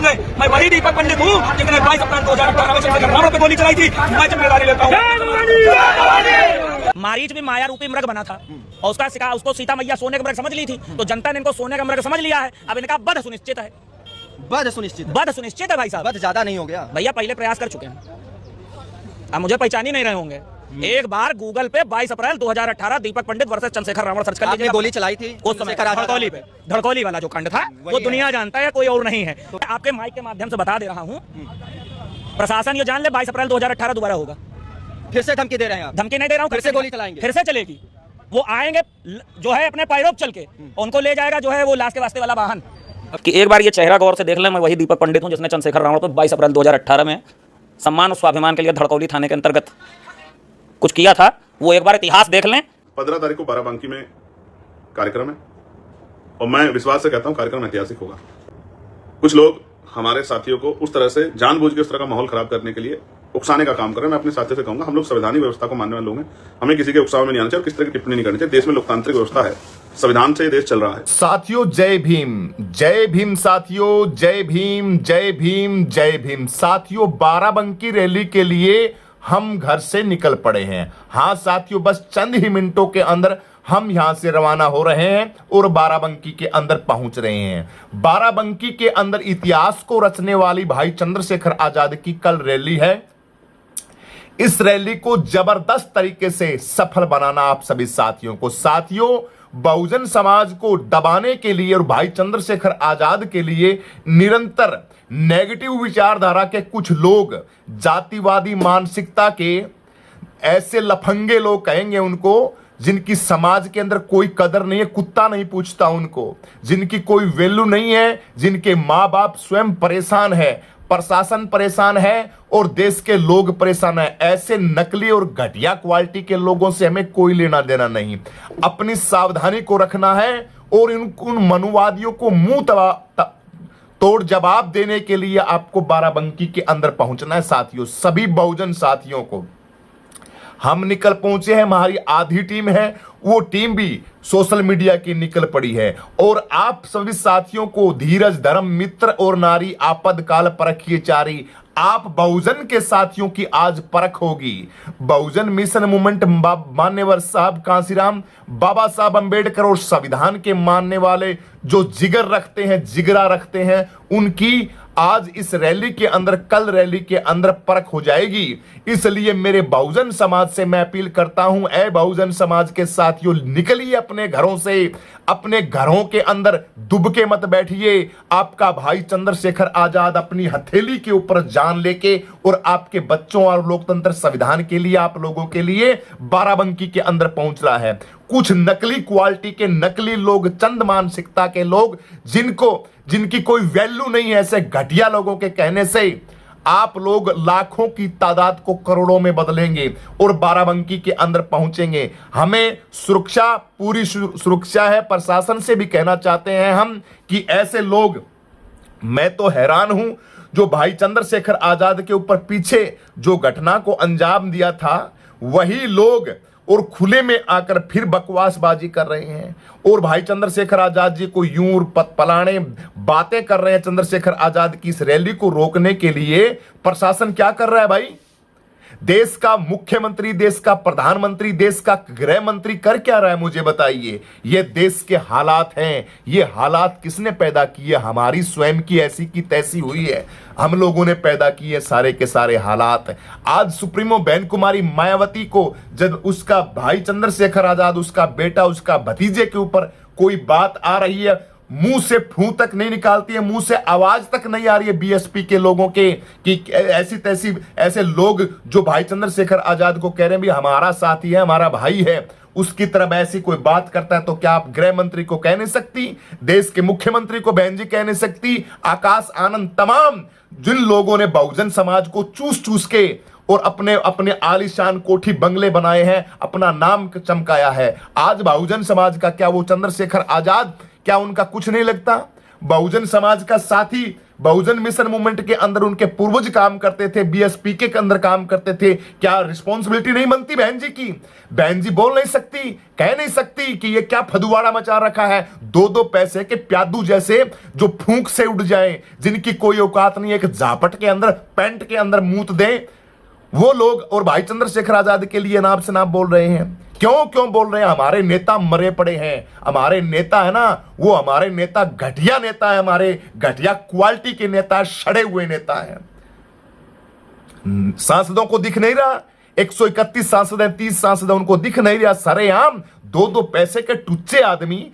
होंगे। मैं वही दीपक पंडित हूँ जिसने 22 अप्रैल 2018 में चंद्रशेखर रावण पे गोली चलाई थी। मैं जिम्मेदारी लेता हूँ। मारीच भी माया रूपी मृग बना था और उसको सीता मैया सोने का मृग समझ ली थी, तो जनता ने इनको सोने का मृग समझ लिया है। अब इनका वध सुनिश्चित है। वध सुनिश्चित है भाई साहब। वध ज्यादा नहीं हो गया भैया, पहले प्रयास कर चुके हैं, अब मुझे पहचान ही नहीं रहे होंगे। एक बार गूगल पे 22 अप्रैल 2018 दीपक पंडित वर्सेस चंद्रशेखर रावण सर्च कर लीजिए। गोली चलाई थी उस समय धड़कौली वाला जो कांड था वो दुनिया जानता है, कोई और नहीं है। तो आपके माइक के माध्यम से बता दे रहा हूँ, प्रशासन ये जान ले 22 अप्रैल 2018 दोबारा होगा। फिर से धमकी दे रहे हैं आप? धमकी नहीं दे रहा हूँ, फिर से गोली चलाएंगे, फिर से चलेगी। वो आएंगे जो है अपने पैरों चल के, उनको ले जाएगा जो है वो लाश के वास्ते वाला वाहन। कि एक बार ये चेहरा गौर से देख लें, मैं वही दीपक पंडित हूँ जिसने चंद्रशेखर रावण पर 22 अप्रैल 2018 में सम्मान और स्वाभिमान के लिए धड़कौली थाने के अंतर्गत कुछ किया था। वो एक बार इतिहास देख लें। 15 तारीख को बाराबंकी में कार्यक्रम है और मैं विश्वास से कहता हूं कार्यक्रम ऐतिहासिक होगा। कुछ लोग हमारे साथियों को उस तरह से जानबूझ के उस तरह का माहौल खराब करने के लिए उकसाने का काम कर रहे हैं। मैं अपने साथियों से कहूंगा, हम लोग संवैधानिक व्यवस्था को मानने वाले लोग हैं, हमें किसी के उकसाव में नहीं आना चाहिए और किस तरह की टिप्पणी नहीं करनी चाहिए। देश में लोकतांत्रिक व्यवस्था है, संविधान से देश चल रहा है। साथियों जय भीम साथियों, जय भीम जय भीम जय भीम साथियों। बाराबंकी रैली के लिए हम घर से निकल पड़े हैं। हाँ साथियों, बस चंद ही मिनटों के अंदर हम यहां से रवाना हो रहे हैं और बाराबंकी के अंदर पहुंच रहे हैं। बाराबंकी के अंदर इतिहास को रचने वाली भाई चंद्रशेखर आजाद की कल रैली है। इस रैली को जबरदस्त तरीके से सफल बनाना आप सभी साथियों को। साथियों, बहुजन समाज को दबाने के लिए और भाई चंद्रशेखर आजाद के लिए निरंतर नेगेटिव विचारधारा के कुछ लोग, जातिवादी मानसिकता के ऐसे लफंगे लोग कहेंगे उनको, जिनकी समाज के अंदर कोई कदर नहीं है, कुत्ता नहीं पूछता उनको, जिनकी कोई वैल्यू नहीं है, जिनके माँ बाप स्वयं परेशान है, प्रशासन परेशान है और देश के लोग परेशान है। ऐसे नकली और घटिया क्वालिटी के लोगों से हमें कोई लेना देना नहीं। अपनी सावधानी को रखना है और उन मनुवादियों को मुंह तोड़ जवाब देने के लिए आपको बाराबंकी के अंदर पहुंचना है। साथियों, सभी बहुजन साथियों को हम निकल पहुंचे हैं। हमारी आधी टीम है, वो टीम भी सोशल मीडिया की निकल पड़ी है। और आप सभी साथियों को धीरज धर्म मित्र और नारी आपद काल परखिए चारी। आप बहुजन के साथियों की आज परख होगी। बहुजन मिशन मूवमेंट मान्यवर साहब कांसीराम, बाबा साहब अंबेडकर और संविधान के मानने वाले जो जिगर रखते हैं, जिगरा रखते हैं, उनकी आज इस रैली के अंदर, कल रैली के अंदर परख हो जाएगी। इसलिए मेरे बहुजन समाज से मैं अपील करता हूं, ऐ बहुजन समाज के साथियों, निकलिए अपने घरों से, अपने घरों के अंदर दुबके मत बैठिए। आपका भाई चंद्रशेखर आजाद अपनी हथेली के ऊपर जान लेके और आपके बच्चों और लोकतंत्र संविधान के लिए, आप लोगों के लिए बाराबंकी के अंदर पहुंच रहा है। कुछ नकली क्वालिटी के नकली लोग, चंद मानसिकता के लोग, जिनकी कोई वैल्यू नहीं है, ऐसे घटिया लोगों के कहने से आप लोग लाखों की तादाद को करोड़ों में बदलेंगे और बाराबंकी के अंदर पहुंचेंगे। हमें सुरक्षा, पूरी सुरक्षा है। प्रशासन से भी कहना चाहते हैं हम कि ऐसे लोग, मैं तो हैरान हूं, जो भाई चंद्रशेखर आजाद के ऊपर पीछे जो घटना को अंजाम दिया था, वही लोग और खुले में आकर फिर बकवासबाजी कर रहे हैं और भाई चंद्रशेखर आजाद जी को यूं पलाने बातें कर रहे हैं। चंद्रशेखर आजाद की इस रैली को रोकने के लिए प्रशासन क्या कर रहा है भाई? देश का मुख्यमंत्री, देश का प्रधानमंत्री, देश का गृह मंत्री कर क्या रहा है, मुझे बताइए। ये देश के हालात हैं। ये हालात किसने पैदा किए? हमारी स्वयं की ऐसी की तैसी हुई है। हम लोगों ने पैदा किए सारे के सारे हालात। आज सुप्रीमो बहन कुमारी मायावती को जब उसका भाई चंद्रशेखर आजाद, उसका बेटा, उसका भतीजे के ऊपर कोई बात आ रही है, मुंह से फूं तक नहीं निकालती है, मुंह से आवाज तक नहीं आ रही है बीएसपी के लोगों के कि ऐसी तैसी, ऐसे लोग जो भाई चंद्रशेखर आजाद को कह रहे हैं भी हमारा साथी है, हमारा भाई है, उसकी तरफ ऐसी कोई बात करता है तो क्या आप गृह मंत्री को कह नहीं सकती? देश के मुख्यमंत्री को बहन जी कह नहीं सकती? आकाश आनंद, तमाम जिन लोगों ने बहुजन समाज को चूस चूस के और अपने अपने आलीशान कोठी बंगले बनाए हैं, अपना नाम चमकाया है, आज बहुजन समाज का क्या वो चंद्रशेखर आजाद, क्या उनका कुछ नहीं लगता? बहुजन समाज का साथी बहुजन मिशन मूवमेंट के अंदर उनके पूर्वज काम करते थे, बीएसपी के अंदर काम करते थे, क्या रिस्पॉन्सिबिलिटी नहीं बनती बहन जी की? बहन जी बोल नहीं सकती, कह नहीं सकती कि ये क्या फदुवाड़ा मचा रखा है? दो दो पैसे के प्यादू जैसे जो फूंक से उड़ जाए, जिनकी कोई औकात नहीं है, एक जापट के अंदर पैंट के अंदर मूत दे, वो लोग और भाई चंद्रशेखर आजाद के लिए नाम से नाम बोल रहे हैं। क्यों बोल रहे हैं? हमारे नेता मरे पड़े हैं, हमारे नेता है ना, वो हमारे नेता घटिया नेता है, हमारे घटिया क्वालिटी के नेता, सड़े हुए नेता है। सांसदों को दिख नहीं रहा, 131 सांसद हैं, 30 सांसद हैं, उनको दिख नहीं रहा। सरेआम दो दो पैसे के टुच्चे आदमी,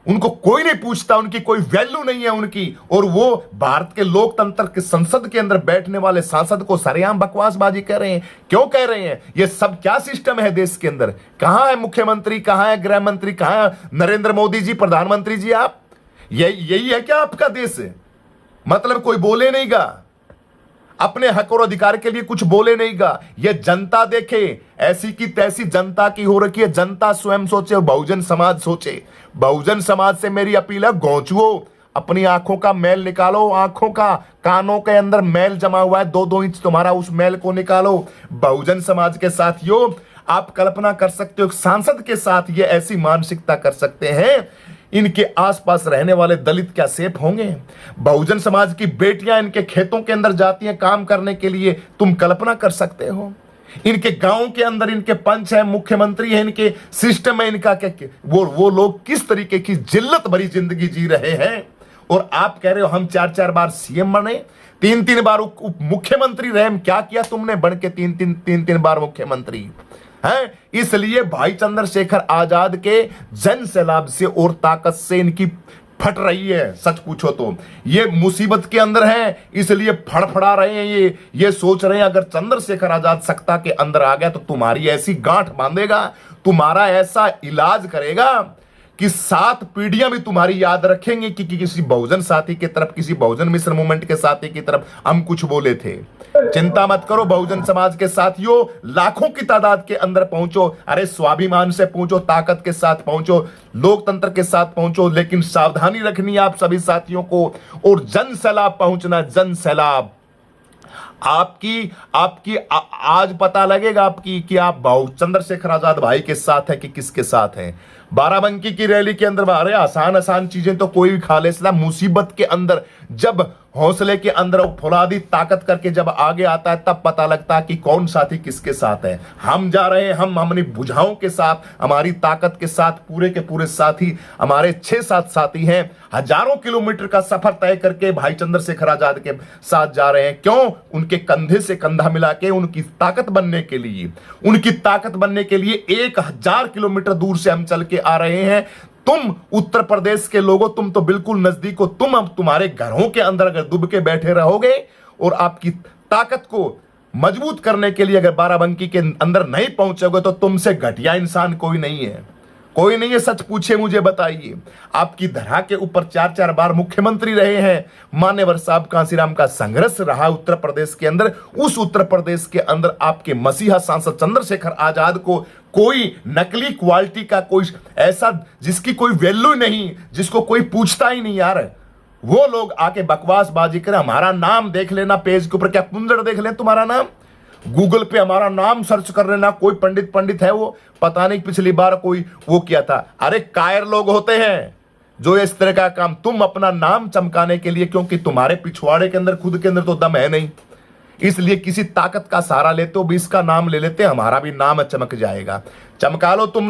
उनको कोई नहीं पूछता, उनकी कोई वैल्यू नहीं है उनकी, और वो भारत के लोकतंत्र के संसद के अंदर बैठने वाले सांसद को सरेआम बकवासबाजी कर रहे हैं। क्यों कह रहे हैं? ये सब क्या सिस्टम है देश के अंदर? कहां है मुख्यमंत्री, कहां है गृह मंत्री, कहां है नरेंद्र मोदी जी, प्रधानमंत्री जी? आप यही है क्या आपका देश? मतलब कोई बोले नहीं गा, अपने हक और अधिकार के लिए कुछ बोले नहीं गा। ये जनता देखे, ऐसी की तैसी जनता की हो रखी है। जनता स्वयं सोचे और बहुजन समाज सोचे। बहुजन समाज से मेरी अपील है, गौचुओ, अपनी आंखों का मैल निकालो, आंखों का, कानों के अंदर मैल जमा हुआ है 2-2 इंच, तुम्हारा उस मैल को निकालो। बहुजन समाज के साथियों, आप कल्पना कर सकते हो सांसद के साथ ये ऐसी मानसिकता कर सकते हैं, इनके आसपास रहने वाले दलित क्या सेफ होंगे? बहुजन समाज की बेटियां इनके खेतों के अंदर जाती हैं काम करने के लिए, तुम कल्पना कर सकते हो? इनके गांव के अंदर इनके पंच है, मुख्यमंत्री है, इनके सिस्टम है, इनका क्या वो लोग किस तरीके की जिल्लत भरी जिंदगी जी रहे हैं। और आप कह रहे हो हम 4-4 बार सीएम बने, 3-3 बार उप मुख्यमंत्री रहे। क्या किया तुमने बन के 3-3 बार मुख्यमंत्री हैं? इसलिए भाई चंद्रशेखर आजाद के जन सैलाब से और ताकत से इनकी फट रही है। सच पूछो तो ये मुसीबत के अंदर है, इसलिए फड़फड़ा रहे हैं। ये सोच रहे हैं अगर चंद्रशेखर आजाद सत्ता के अंदर आ गया तो तुम्हारी ऐसी गांठ बांधेगा, तुम्हारा ऐसा इलाज करेगा कि 7 पीढ़ियां भी तुम्हारी याद रखेंगे कि किसी बहुजन साथी की तरफ, किसी बहुजन मिशन मूवमेंट के साथी की तरफ हम कुछ बोले थे। चिंता मत करो बहुजन समाज के साथियों, लाखों की तादाद के अंदर पहुंचो। अरे स्वाभिमान से पहुंचो, ताकत के साथ पहुंचो, लोकतंत्र के साथ पहुंचो, लेकिन सावधानी रखनी है आप सभी साथियों को। और जन सैलाब पहुंचना, जन सैलाब आपकी आज पता लगेगा आपकी कि आप चंद्रशेखर आजाद भाई के साथ है कि किसके साथ है। बाराबंकी की रैली के अंदर अरे आसान चीजें तो कोई भी खा ले, मुसीबत के अंदर जब हौसले के अंदर फौलादी ताकत करके जब आगे आता है तब पता लगता है कि कौन साथी किसके साथ है। हम जा रहे हैं, हम अपनी बुझाओं के साथ, हमारी ताकत के साथ, पूरे के पूरे साथी हमारे 6-7 साथी हैं। हजारों किलोमीटर का सफर तय करके भाई चंद्रशेखर आजाद के साथ जा रहे हैं। क्यों? उनके कंधे से कंधा मिला के उनकी ताकत बनने के लिए, 1000 किलोमीटर दूर से हम चल के आ रहे हैं। तुम उत्तर प्रदेश के लोगों, तुम तो बिल्कुल नजदीक हो। तुम अब तुम्हारे घरों के अंदर अगर दुब के बैठे रहोगे और आपकी ताकत को मजबूत करने के लिए अगर बाराबंकी के अंदर नहीं पहुंचोगे तो तुमसे घटिया इंसान कोई नहीं है, कोई नहीं है। सच पूछे मुझे बताइए, आपकी धरा के ऊपर 4-4 बार मुख्यमंत्री रहे हैं। मान्यवर साहब कांसीराम का संघर्ष रहा उत्तर प्रदेश के अंदर। उस उत्तर प्रदेश के अंदर आपके मसीहा सांसद चंद्रशेखर आजाद को कोई नकली क्वालिटी का, कोई ऐसा जिसकी कोई वैल्यू नहीं, जिसको कोई पूछता ही नहीं यार, वो लोग आके बकवासबाजी करें। हमारा नाम देख लेना पेज के ऊपर, क्या कुंजड़ देख लें तुम्हारा नाम, गूगल पे हमारा नाम सर्च कर लेना। कोई पंडित है, वो पता नहीं पिछली बार कोई वो किया था। अरे कायर लोग होते हैं जो इस तरह का काम, तुम अपना नाम चमकाने के लिए, क्योंकि तुम्हारे पिछवाड़े के अंदर खुद के अंदर तो दम है नहीं, इसलिए किसी ताकत का सहारा लेते हो। भी इसका नाम ले लेते हैं, हमारा भी नाम चमक जाएगा। चमका लो तुम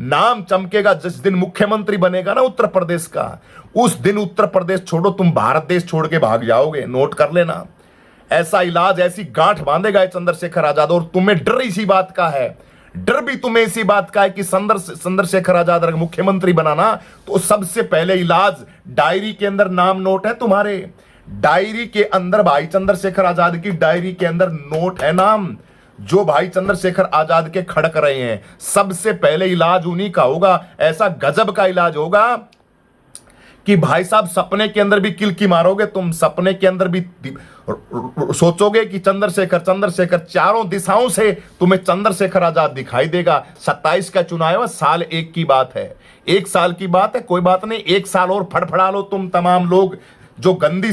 नाम चमकेगा। जिस दिन मुख्यमंत्री बनेगा ना उत्तर प्रदेश का, उस दिन उत्तर प्रदेश छोड़ो, तुम भारत देश छोड़ के भाग जाओगे। नोट कर लेना, ऐसा इलाज, ऐसी गांठ बांधेगा चंद्रशेखर आजाद। और तुम्हें डर इसी बात का है, डर भी तुम्हें इसी बात का है कि चंद्रशेखर आजाद अगर मुख्यमंत्री बनाना तो सबसे पहले इलाज डायरी के अंदर नाम नोट है तुम्हारे। डायरी के अंदर भाई चंद्रशेखर आजाद की डायरी के अंदर नोट है नाम, जो भाई चंद्रशेखर आजाद के खड़क रहे हैं। सबसे पहले इलाज उन्हीं का होगा। ऐसा गजब का इलाज होगा कि भाई साहब सपने के अंदर भी किलकी मारोगे तुम, सपने के अंदर भी सोचोगे कि चंद्रशेखर, चारों दिशाओं से तुम्हें चंद्रशेखर आजाद दिखाई देगा। 27 का चुनाव है, साल 1 की बात है, 1 साल की बात है, कोई बात नहीं। 1 साल और फड़फड़ा लो तुम तमाम लोग जो गंदी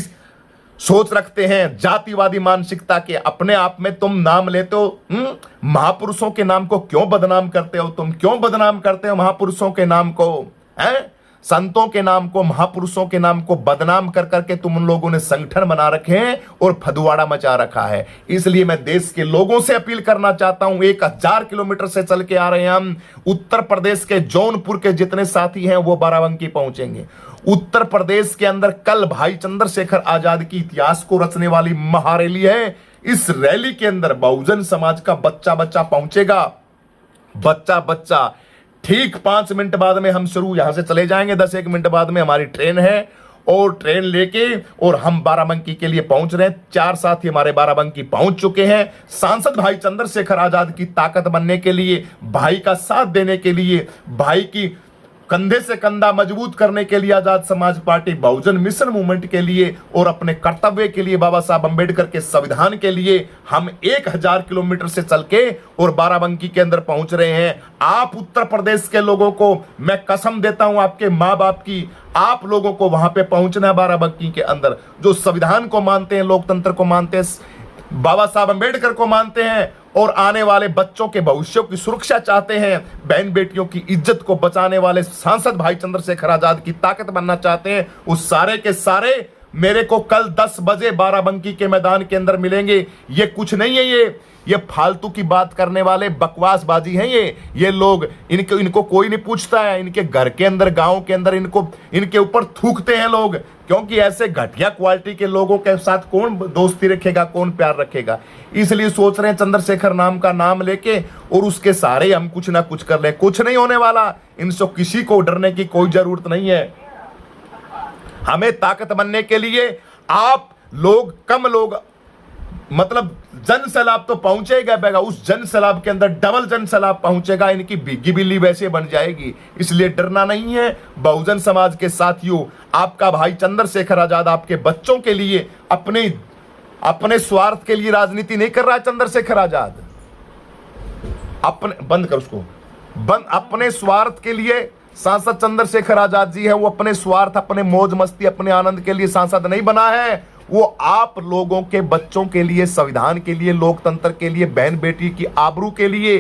सोच रखते हैं, जातिवादी मानसिकता के। अपने आप में तुम नाम लेते हो, महापुरुषों के नाम को क्यों बदनाम करते हो? तुम क्यों बदनाम करते हो महापुरुषों के नाम को? हैं? संतों के नाम को, महापुरुषों के नाम को बदनाम कर करके तुम उन लोगों ने संगठन बना रखे हैं और फदुआड़ा मचा रखा है। इसलिए मैं देश के लोगों से अपील करना चाहता हूं, 1000 किलोमीटर से चल के आ रहे हैं हम। उत्तर प्रदेश के जौनपुर के जितने साथी हैं वो बाराबंकी पहुंचेंगे। उत्तर प्रदेश के अंदर कल भाई चंद्रशेखर आजाद की इतिहास को रचने वाली महारैली है। इस रैली के अंदर बहुजन समाज का बच्चा बच्चा पहुंचेगा। बच्चा बच्चा ठीक 5 मिनट बाद में हम शुरू यहां से चले जाएंगे। 10-1 मिनट बाद में हमारी ट्रेन है और ट्रेन लेके और हम बाराबंकी के लिए पहुंच रहे हैं। 4 साथी हमारे बाराबंकी पहुंच चुके हैं। सांसद भाई चंद्रशेखर आजाद की ताकत बनने के लिए, भाई का साथ देने के लिए, भाई की कंधे से कंधा मजबूत करने के लिए आजाद समाज पार्टी बहुजन मिशन मूवमेंट के लिए और अपने कर्तव्य के लिए, बाबा साहब अंबेडकर के संविधान के लिए हम 1000 किलोमीटर से चल के और बाराबंकी के अंदर पहुंच रहे हैं। आप उत्तर प्रदेश के लोगों को मैं कसम देता हूं, आपके माँ बाप की, आप लोगों को वहां पे पहुंचना है बाराबंकी के अंदर। जो संविधान को मानते हैं, लोकतंत्र को मानते हैं, बाबा साहब अंबेडकर को मानते हैं और आने वाले बच्चों के भविष्य की सुरक्षा चाहते हैं, बहन बेटियों की इज्जत को बचाने वाले सांसद भाई चंद्रशेखर आजाद की ताकत बनना चाहते हैं, उस सारे के सारे मेरे को कल 10 बजे बाराबंकी के मैदान के अंदर मिलेंगे। ये कुछ नहीं है, ये फालतू की बात करने वाले बकवासबाजी हैं। ये लोग, इनको कोई नहीं पूछता है। इनके घर के अंदर, गांव के अंदर इनके ऊपर थूकते हैं लोग, क्योंकि ऐसे घटिया क्वालिटी के लोगों के साथ कौन दोस्ती रखेगा, कौन प्यार रखेगा। इसलिए सोच रहे हैं चंद्रशेखर नाम का नाम लेके और उसके सारे हम कुछ ना कुछ कर ले। कुछ नहीं होने वाला। इनसे किसी को डरने की कोई जरूरत नहीं है। हमें ताकत बनने के लिए आप लोग, कम लोग, मतलब जन सैलाब तो पहुंचेगा, उस जन सैलाब के अंदर डबल जन सैलाब पहुंचेगा। इनकी भीगी बिल्ली वैसे बन जाएगी। इसलिए डरना नहीं है। बहुजन समाज के साथियों, आपका भाई चंद्रशेखर आजाद आपके बच्चों के लिए, अपने स्वार्थ के लिए राजनीति नहीं कर रहा है। चंद्रशेखर आजाद बंद कर उसको, अपने स्वार्थ के लिए सांसद चंद्रशेखर आजाद जी है। वो अपने स्वार्थ, अपने मौज मस्ती, अपने आनंद के लिए सांसद नहीं बना है। वो आप लोगों के बच्चों के लिए, संविधान के लिए, लोकतंत्र के लिए, बहन बेटी की आबरू के लिए,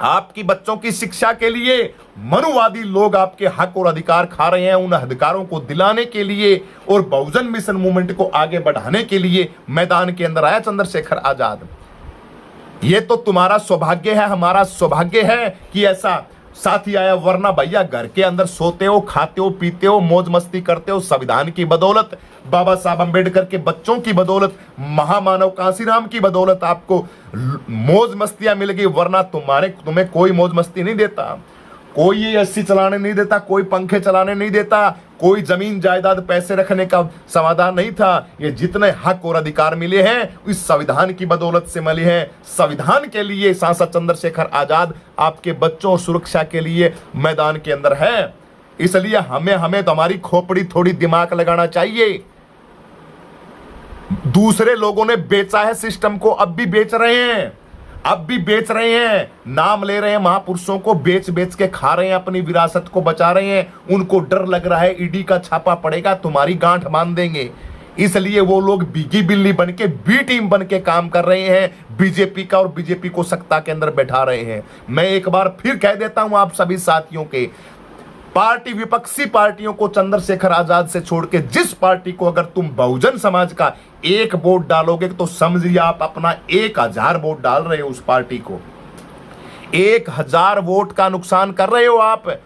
आपकी बच्चों की शिक्षा के लिए मनुवादी लोग आपके हक और अधिकार खा रहे हैं। उन अधिकारों को दिलाने के लिए और बहुजन मिशन मूवमेंट को आगे बढ़ाने के लिए मैदान के अंदर आया चंद्रशेखर आजाद। ये तो तुम्हारा सौभाग्य है, हमारा सौभाग्य है कि ऐसा साथी आया, वरना भैया घर के अंदर सोते हो, खाते हो, पीते हो, मौज मस्ती करते हो। संविधान की बदौलत, बाबा साहब अंबेडकर के बच्चों की बदौलत, महामानव कांसीराम की बदौलत आपको मौज मस्तियां मिल गई, वरना तुम्हें कोई मौज मस्ती नहीं देता। कोई ये एसी चलाने नहीं देता, कोई पंखे चलाने नहीं देता, कोई जमीन जायदाद पैसे रखने का समाधान नहीं था। ये जितने हक और अधिकार मिले हैं इस संविधान की बदौलत से मिले हैं। संविधान के लिए सांसद चंद्रशेखर आजाद आपके बच्चों और सुरक्षा के लिए मैदान के अंदर है। इसलिए हमें तो हमारी खोपड़ी थोड़ी दिमाग लगाना चाहिए। दूसरे लोगों ने बेचा है सिस्टम को, अब भी बेच रहे हैं, नाम ले रहे हैं महापुरुषों को, बेच के खा रहे हैं, अपनी विरासत को बचा रहे हैं। उनको डर लग रहा है ईडी का छापा पड़ेगा, तुम्हारी गांठ बांध देंगे। इसलिए वो लोग बीगी बिल्ली बन के, बी टीम बन के काम कर रहे हैं बीजेपी का, और बीजेपी को सत्ता के अंदर बैठा रहे हैं। मैं एक बार फिर कह देता हूं आप सभी साथियों के, पार्टी, विपक्षी पार्टियों को चंद्रशेखर आजाद से छोड़ के जिस पार्टी को अगर तुम बहुजन समाज का एक वोट डालोगे तो समझिए आप अपना 1000 वोट डाल रहे हो उस पार्टी को। 1000 वोट का नुकसान कर रहे हो आप।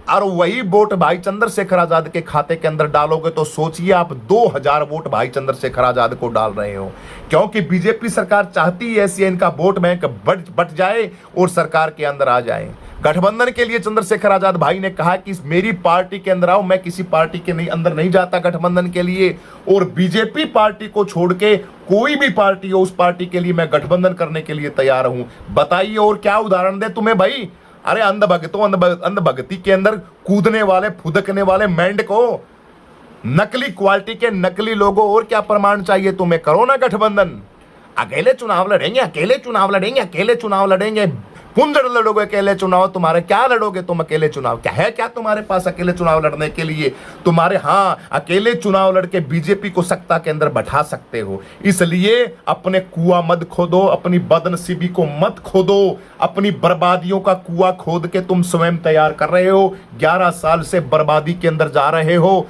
और वही वोट भाई चंद्रशेखर आजाद के खाते के अंदर डालोगे तो सोचिए आप 2000 वोट भाई चंद्रशेखर आजाद को डाल रहे हो। क्योंकि बीजेपी सरकार चाहती है ऐसी, इनका वोट बैंक बट जाए और सरकार के अंदर आ जाए। गठबंधन के लिए चंद्रशेखर आजाद भाई ने कहा कि मेरी पार्टी के अंदर आओ, मैं किसी पार्टी के अंदर नहीं जाता गठबंधन के लिए, और बीजेपी पार्टी को छोड़ के कोई भी पार्टी हो उस पार्टी के लिए मैं गठबंधन करने के लिए तैयार हूं। बताइए और क्या उदाहरण दे तुम्हें भाई। अरे अंधभक्ति के अंदर कूदने वाले, फुदकने वाले मेंढ को, नकली क्वालिटी के नकली लोगों, और क्या प्रमाण चाहिए तुम्हें? करो ना गठबंधन। अकेले चुनाव लड़ेंगे, कुंजड़ लड़ोगे अकेले चुनाव, तुम्हारे क्या लड़ोगे तुम अकेले चुनाव, क्या है क्या तुम्हारे पास अकेले चुनाव लड़ने के लिए? तुम्हारे अकेले चुनाव लड़के बीजेपी को सत्ता के अंदर बैठा सकते हो, इसलिए अपने कुआं मत खोदो, अपनी बदनसीबी को मत खोदो, अपनी बर्बादियों का कुआं खोद के तुम स्वयं तैयार कर रहे हो। 11 साल से बर्बादी के अंदर जा रहे हो।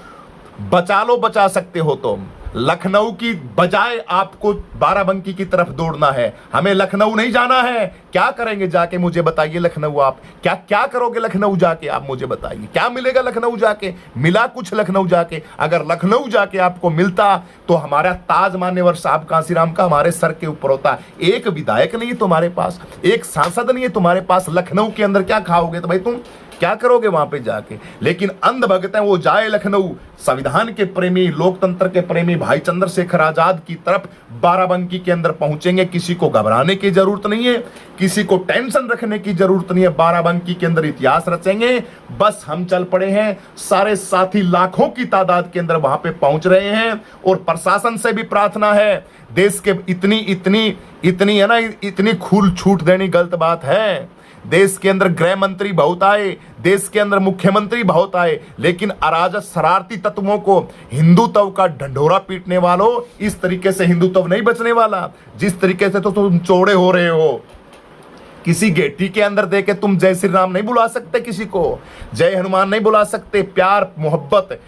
बचा लो, बचा सकते हो तुम। लखनऊ की बजाय आपको बाराबंकी की तरफ दौड़ना है। हमें लखनऊ नहीं जाना है। क्या करेंगे जाके मुझे बताइए? लखनऊ आप क्या क्या करोगे? लखनऊ जाके आप मुझे बताइए, क्या मिलेगा लखनऊ जाके? मिला कुछ लखनऊ जाके? अगर लखनऊ जाके आपको मिलता तो हमारा ताज मान्यवर साहब कांसीराम का हमारे सर के ऊपर होता। एक विधायक नहीं है तुम्हारे पास, एक सांसद नहीं है तुम्हारे पास। लखनऊ के अंदर क्या खाओगे? तो भाई तुम क्या करोगे वहां पे जाके? लेकिन अंध भगत है वो जाए लखनऊ। संविधान के प्रेमी, लोकतंत्र के प्रेमी भाई चंद्रशेखर आजाद की तरफ बाराबंकी के अंदर पहुंचेंगे। किसी को घबराने की जरूरत नहीं है, किसी को टेंशन रखने की जरूरत नहीं है। बाराबंकी के अंदर इतिहास रचेंगे। बस हम चल पड़े हैं। सारे साथी लाखों की तादाद के अंदर वहां पे पहुंच रहे हैं। और प्रशासन से भी प्रार्थना है, देश के इतनी है ना, इतनी खूल छूट देनी गलत बात है। देश के अंदर गृह मंत्री बहुत आए, देश के अंदर मुख्यमंत्री बहुत आए, लेकिन अराजक शरारती तत्वों को, हिंदुत्व का ढंढोरा पीटने वालों, इस तरीके से हिंदुत्व नहीं बचने वाला। जिस तरीके से तो तुम चौड़े हो रहे हो, किसी गेटी के अंदर देके तुम जय श्री राम नहीं बुला सकते, किसी को जय हनुमान नहीं बुला सकते। प्यार, मोहब्बत,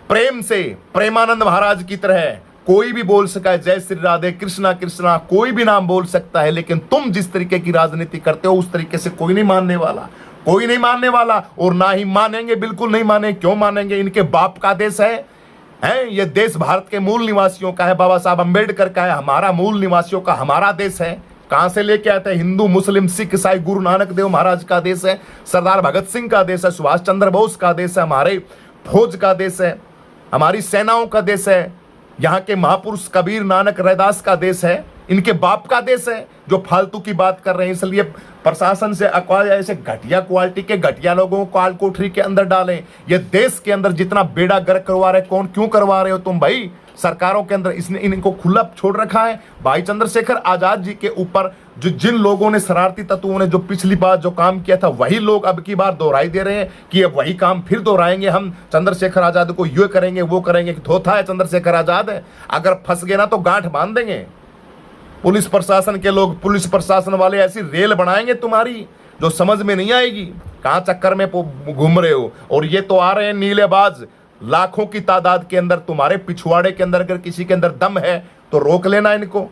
प्रेम से प्रेमानंद महाराज की तरह कोई भी बोल सका है जय श्री राधे कृष्णा कृष्णा, कोई भी नाम बोल सकता है। लेकिन तुम जिस तरीके की राजनीति करते हो उस तरीके से कोई नहीं मानने वाला, कोई नहीं मानने वाला। और ना ही मानेंगे, बिल्कुल नहीं माने। क्यों मानेंगे? इनके बाप का देश है ये देश भारत के मूल निवासियों का है, बाबा साहब अंबेडकर का है, हमारा मूल निवासियों का हमारा देश है। कहां से लेके आते हैं? हिंदू, मुस्लिम, सिख, ईसाई, गुरु नानक देव महाराज का देश है, सरदार भगत सिंह का देश है, सुभाष चंद्र बोस का देश है, हमारे फौज का देश है, हमारी सेनाओं का देश है, यहाँ के महापुरुष कबीर, नानक, रैदास का देश है। इनके बाप का देश है जो फालतू की बात कर रहे हैं। इसलिए प्रशासन से ऐसे घटिया क्वालिटी के घटिया लोगों को काल कोठरी के अंदर डालें। ये देश के अंदर जितना बेड़ा गर्क करवा रहे, कौन क्यों करवा रहे हो तुम भाई? सरकारों के अंदर इसने इनको खुला छोड़ रखा है। भाई चंद्रशेखर आजाद जी के ऊपर जिन लोगों ने, शरारती तत्वों ने जो पिछली बार जो काम किया था, वही लोग अब की बार दोहराई दे रहे हैं कि अब वही काम फिर दोहराएंगे। हम चंद्रशेखर आजाद को ये करेंगे, वो करेंगे। धोता है चंद्रशेखर आजाद है, अगर फंस गए ना तो गांठ बांध देंगे। पुलिस प्रशासन के लोग, पुलिस प्रशासन वाले ऐसी रेल बनाएंगे तुम्हारी जो समझ में नहीं आएगी। कहां चक्कर में घूम रहे हो? और ये तो आ रहे हैं नीलेबाज, लाखों की तादाद के अंदर। तुम्हारे पिछवाड़े के अंदर अगर किसी के अंदर दम है तो रोक लेना इनको।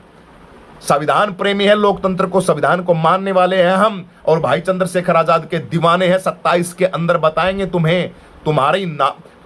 संविधान प्रेमी है, लोकतंत्र को, संविधान को मानने वाले हैं हम, और भाई चंद्रशेखर आजाद के दीवाने हैं। 27 के अंदर बताएंगे तुम्हें। तुम्हारी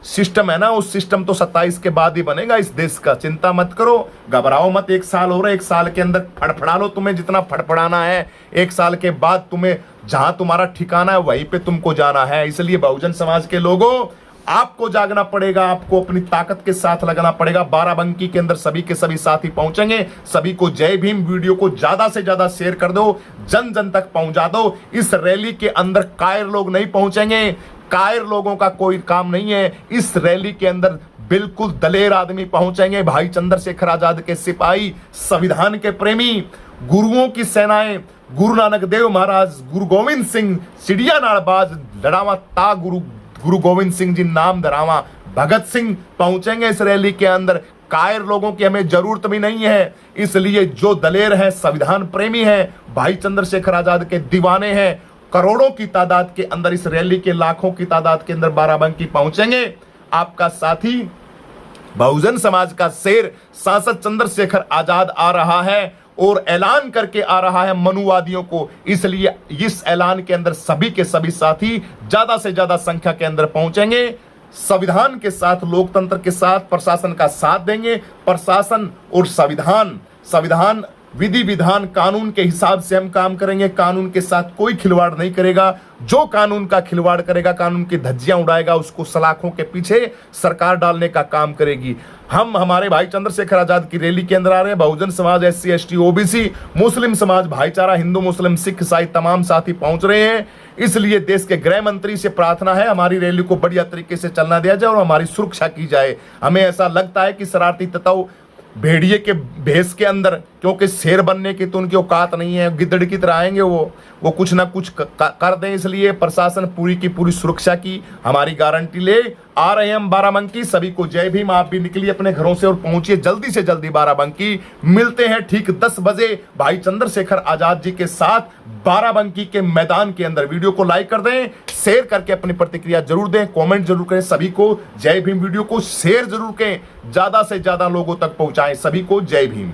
सिस्टम है ना, उस सिस्टम तो 27 के बाद ही बनेगा इस देश का। चिंता मत करो, घबराओ मत। 1 साल हो रहा है, 1 साल के अंदर फड़फड़ा लो तुम्हें जितना फड़फड़ाना है। 1 साल के बाद तुम्हें जहां तुम्हारा ठिकाना है वहीं पे तुमको जाना है। इसलिए बहुजन समाज के लोगों, आपको जागना पड़ेगा, आपको अपनी ताकत के साथ लगना पड़ेगा। बाराबंकी के अंदर सभी के सभी साथी पहुंचेंगे। सभी को जय भीम। वीडियो को ज्यादा से ज्यादा शेयर कर दो, जन जन तक पहुंचा दो। इस रैली के अंदर कायर लोग नहीं पहुंचेंगे, कायर लोगों का कोई काम नहीं है। इस रैली के अंदर बिल्कुल दलेर आदमी पहुंचेंगे। भाई चंद्रशेखर आजाद के सिपाही, संविधान के प्रेमी, गुरुओं की सेनाएं, गुरु नानक देव महाराज, गुरु गोविंद सिंह, सिडिया नाड़बाज, लड़ावा ता गुरु गोविंद सिंह जी नाम धरावा, भगत सिंह पहुंचेंगे इस रैली के अंदर। कायर लोगों की हमें जरूरत भी नहीं है। इसलिए जो दलेर है, संविधान प्रेमी है, भाई चंद्रशेखर आजाद के दीवाने हैं, करोड़ों की तादाद के अंदर इस रैली के, लाखों की तादाद के अंदर बाराबंकी पहुंचेंगे। आपका साथी, बहुजन समाज का शेर, सांसद चंद्रशेखर आजाद आ रहा है और ऐलान करके आ रहा है मनुवादियों को। इसलिए इस ऐलान के अंदर सभी के सभी साथी ज्यादा से ज्यादा संख्या के अंदर पहुंचेंगे। संविधान के साथ, लोकतंत्र के साथ, प्रशासन का साथ देंगे। प्रशासन और संविधान विधि विधान कानून के हिसाब से हम काम करेंगे। कानून के साथ कोई खिलवाड़ नहीं करेगा। जो कानून का खिलवाड़ करेगा, कानून की धज्जियां उड़ाएगा, उसको सलाखों के पीछे सरकार डालने का काम करेगी। हम हमारे भाई चंद्रशेखर आजाद की रैली के अंदर आ रहे हैं। Bahujan Samaj, SC ST OBC, मुस्लिम समाज, भाईचारा, हिंदू मुस्लिम सिख ईसाई तमाम साथी पहुंच रहे हैं। इसलिए देश के गृह मंत्री से प्रार्थना है, हमारी रैली को बढ़िया तरीके से चलना दिया जाए और हमारी सुरक्षा की जाए। हमें ऐसा लगता है कि शरारती तत्व भेड़िए के भेष के अंदर क्योंकि शेर बनने की तो उनकी औकात नहीं है, गिद्दड़ की तरह आएंगे वो कुछ ना कुछ कर दें। इसलिए प्रशासन पूरी की पूरी सुरक्षा की हमारी गारंटी ले आ रहे हैं हम बाराबंकी। सभी को जय भीम। आप भी निकलिए अपने घरों से और पहुंचिए जल्दी से जल्दी बाराबंकी। मिलते हैं ठीक 10 बजे भाई चंद्रशेखर आजाद जी के साथ बाराबंकी के मैदान के अंदर। वीडियो को लाइक कर दें, शेयर करके अपनी प्रतिक्रिया जरूर दें, कमेंट जरूर करें। सभी को जय भीम। वीडियो को शेयर जरूर करें, ज्यादा से ज्यादा लोगों तक पहुंचाएं। सभी को जय भीम।